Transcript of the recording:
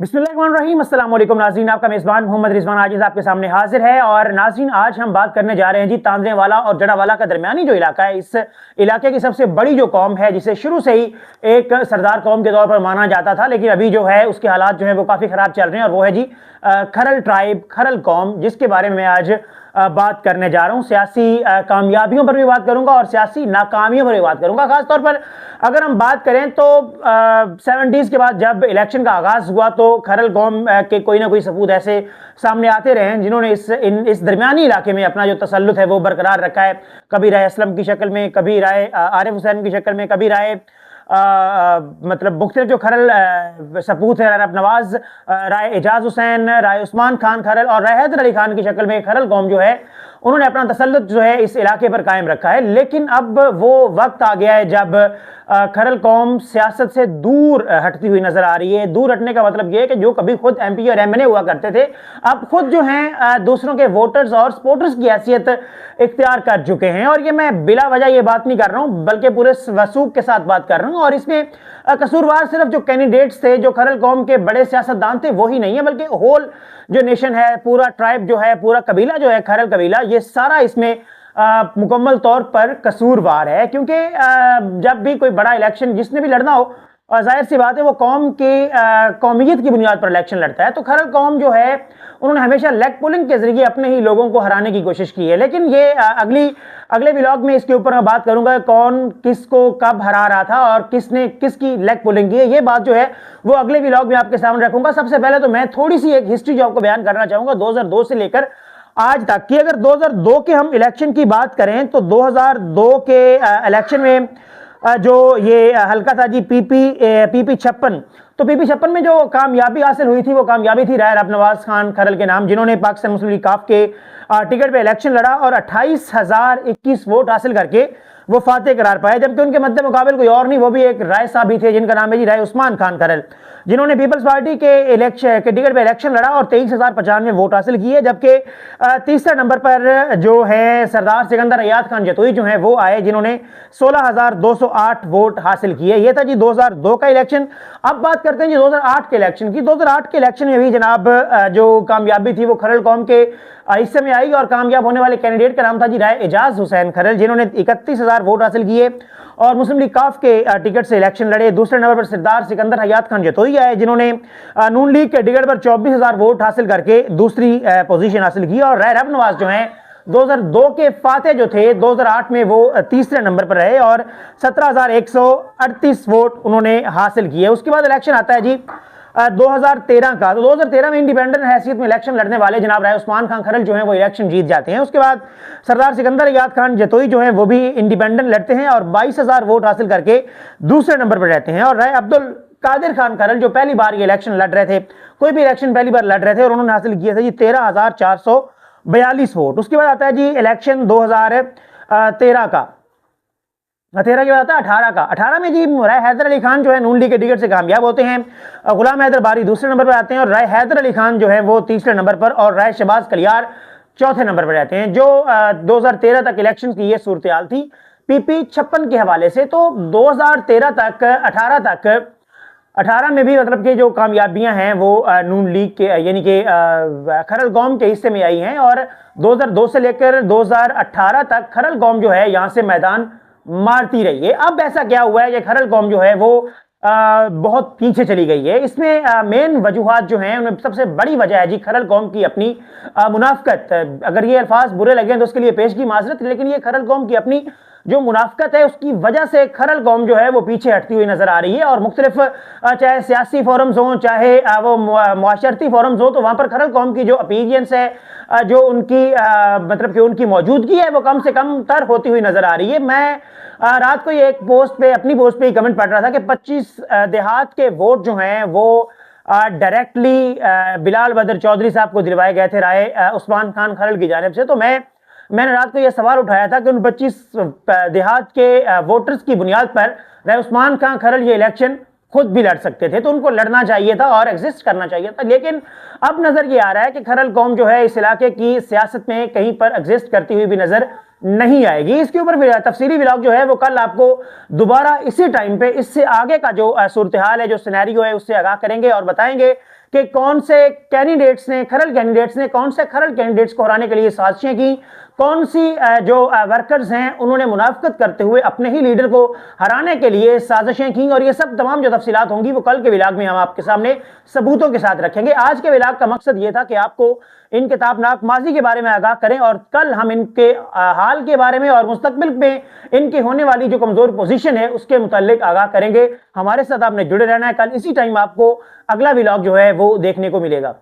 बिस्मिल्लाहिर्रहमानिर्रहीम। अस्सलाम वालेकुम नाज़रीन, आपका मेज़बान मोहम्मद रिजवान आजिज़ आपके सामने हाजिर है। और नाज़रीन, आज हम बात करने जा रहे हैं जी तांजरेवाला और जड़ावाला का दरमियानी जो इलाका है, इस इलाके की सबसे बड़ी जो कौम है, जिसे शुरू से ही एक सरदार कौम के तौर पर माना जाता था, लेकिन अभी जो है उसके हालात जो है वो काफ़ी ख़राब चल रहे हैं, और वो है जी खरल ट्राइब, खरल कौम, जिसके बारे में मैं आज बात करने जा रहा हूँ। सियासी कामयाबियों पर भी बात करूंगा और सियासी नाकामियों पर भी बात करूंगा। खासतौर पर अगर हम बात करें तो 70s के बाद जब इलेक्शन का आगाज हुआ तो खरल कौम के कोई ना कोई सपूत ऐसे सामने आते रहे हैं जिन्होंने इस दरमियानी इलाके में अपना जो तसल्लुत है वो बरकरार रखा है। कभी राय असलम की शक्ल में, कभी राय आरिफ हुसैन की शक्ल में, कभी राय मतलब मुख्तलिफ जो खरल सपूत है, राय नवाज, राय एजाज हुसैन, राय उस्मान खान खरल और राय हैदर अली खान की शक्ल में खरल कौम जो है उन्होंने अपना तसल्लुत जो है इस इलाके पर कायम रखा है। लेकिन अब वो वक्त आ गया है जब खरल कौम सियासत से दूर हटती हुई नजर आ रही है। दूर हटने का मतलब यह है कि जो कभी खुद एमपी और एमएनए हुआ करते थे, अब खुद जो हैं दूसरों के वोटर्स और सपोर्टर्स की हैसियत इख्तियार कर चुके हैं। और ये मैं बिला वजह ये बात नहीं कर रहा हूं, बल्कि पूरे वसूख के साथ बात कर रहा हूं। और इसमें कसूरवार सिर्फ जो कैंडिडेट्स थे, जो खरल कौम के बड़े सियासतदान थे, वही नहीं है, बल्कि होल जो नेशन है, पूरा ट्राइब जो है, पूरा कबीला जो है खरल कबीला, ये सारा इसमें मुकम्मल तौर पर कसूरवार है। क्योंकि जब भी कोई बड़ा इलेक्शन जिसने भी लड़ना हो, और जाहिर सी बात है वो कौम की कौमियत की बुनियाद पर इलेक्शन लड़ता है। तो खरल कौम जो है उन्होंने हमेशा लेग पुलिंग के जरिए अपने ही लोगों को हराने की कोशिश की है। लेकिन ये अगले व्लॉग में इसके ऊपर मैं बात करूंगा, कौन किसको कब हरा रहा था और किसने किसकी लेग पुलिंग की है। ये बात जो है वो अगले व्लॉग में आपके सामने रखूंगा। सबसे पहले तो मैं थोड़ी सी एक हिस्ट्री जो आपको बयान करना चाहूंगा 2002 से लेकर आज तक की। अगर 2002 के हम इलेक्शन की बात करें तो 2002 के इलेक्शन में जो ये हल्का था जी पीपी 56, तो पीपी 56 में जो कामयाबी हासिल हुई थी वो कामयाबी थी राय नवाज खान खरल के नाम, जिन्होंने पाकिस्तान मुस्लिम लीग काफ के टिकट पे इलेक्शन लड़ा और 28,021 वोट हासिल करके वो फातेह करार पाए। जबकि उनके मध्य मुकाबले कोई और नहीं, वो भी एक राय साहब ही थे जिनका नाम है जी राय उस्मान खान खरल, जिन्होंने पीपल्स पार्टी के टिकट पे इलेक्शन लड़ा और 23,095 वोट हासिल किए। जबकि तीसरे नंबर पर जो है सरदार सिकंदर अयाद खान जतोई जो है वो आए, जिन्होंने 16,208 वोट हासिल किए। ये था जी 2002 का इलेक्शन। अब बात करते हैं जी 2008 के इलेक्शन की। 2008 के इलेक्शन में भी जनाब जो कामयाबी थी वो खरल कौम के हिस्से में आई, और कामयाब होने वाले कैंडिडेट का नाम था जी राय एजाज हुसैन खरल, जिन्होंने 31,000 वोट हासिल किए और मुस्लिम लीग काफ के टिकट से इलेक्शन लड़े। दूसरे नंबर पर सरदार सिकंदर अयाद खान जतोई आए, जिन्होंने नून लीग के टिकट पर 24,000 वोट हासिल करके दूसरी पोजीशन हासिल की। और राय नवाज जो है 2002 के फातेह जो थे 2008 में वो तीसरे नंबर पर रहे और 17,138 वोट उन्होंने हासिल किए। उसके बाद इलेक्शन आता है जी 2013 का। तो 2013 में इंडिपेंडेंट हैसियत में इलेक्शन लड़ने वाले जनाब राय उस्मान खान खरल जो हैं वो इलेक्शन जीत जाते हैं। उसके बाद सरदार सिकंदर अयाद खान जतोई जो हैं वो भी इंडिपेंडेंट लड़ते हैं और 22,000 वोट हासिल करके दूसरे नंबर पर रहते हैं। और राय अब्दुल कादिर खान खरल जो पहली बार ये इलेक्शन लड़ रहे थे, कोई भी इलेक्शन पहली बार लड़ रहे थे, और उन्होंने हासिल किए थे जी 13,442 वोट। उसके बाद आता है जी इलेक्शन 2013 का। 13 के बाद आता है 18 का। 18 में जी राय हैदर अली खान जो है नून लीग के टिकट से कामयाब होते हैं। गुलाम हैदर बारी दूसरे नंबर पर आते हैं और राय हैदर अली खान जो है वो तीसरे नंबर पर, और राय शहबाज कलियार चौथे नंबर पर रहते हैं। जो 2013 तक इलेक्शन की ये सूरत हाल थी पीपी 56 के हवाले से। तो 2013 तक 18 में भी मतलब कि जो कामयाबियां हैं वो नून लीग के यानी कि खरल कौम के हिस्से में आई हैं। और 2002 से लेकर 2018 तक खरल कौम जो है यहाँ से मैदान मारती रही है। अब ऐसा क्या हुआ है कि खरल कौम जो है वो बहुत पीछे चली गई है। इसमें मेन वजूहात जो हैं उनमें सबसे बड़ी वजह है जी खरल कौम की अपनी मुनाफकत। अगर ये अल्फाज बुरे लगे तो उसके लिए पेश की माजरत, लेकिन ये खरल कौम की अपनी जो मुनाफकत है उसकी वजह से खरल कौम जो है वो पीछे हटती हुई नजर आ रही है। और मुख्तलिफ चाहे सियासी फोरम्स हों, चाहे वो मुआशरती फोरम्स हों, तो वहां पर खरल कौम की जो अपीरियंस है, जो उनकी मतलब कि उनकी मौजूदगी है, वो कम से कम तर होती हुई नजर आ रही है। मैं रात को ये एक पोस्ट पे अपनी पोस्ट पे कमेंट पढ़ रहा था कि 25 देहात के वोट जो हैं वो डायरेक्टली बिलाल बदर चौधरी साहब को दिलवाए गए थे राय उस्मान खान खरल की जानिब से। तो मैंने रात को यह सवाल उठाया था कि उन 25 देहात के वोटर्स की बुनियाद पर राय उस्मान खान खरल ये इलेक्शन खुद भी लड़ सकते थे, तो उनको लड़ना चाहिए था और एग्जिस्ट करना चाहिए था। लेकिन अब नजर ये आ रहा है कि खरल कौम जो है इस इलाके की सियासत में कहीं पर एग्जिस्ट करती हुई भी नजर नहीं आएगी। इसके ऊपर तफसीली व्लॉग जो है वो कल आपको दोबारा इसी टाइम पे इससे आगे का जो सूरत हाल है, जो सिनेरियो है, उससे आगाह करेंगे और बताएंगे कि कौन से कैंडिडेट्स ने, खरल कैंडिडेट्स ने कौन से खरल कैंडिडेट्स को हराने के लिए साजिशें की, कौन सी जो वर्कर्स हैं उन्होंने मुनाफिकत करते हुए अपने ही लीडर को हराने के लिए साजिशें की, और ये सब तमाम जो तफसीलात होंगी वो कल के व्लॉग में हम आपके सामने सबूतों के साथ रखेंगे। आज के व्लॉग का मकसद ये था कि आपको इन किताबनाक माजी के बारे में आगाह करें, और कल हम इनके हाल के बारे में और मुस्तकबिल में इनकी होने वाली जो कमजोर पोजीशन है उसके मुतालिक आगाह करेंगे। हमारे साथ आपने जुड़े रहना है। कल इसी टाइम आपको अगला व्लॉग जो है वो देखने को मिलेगा।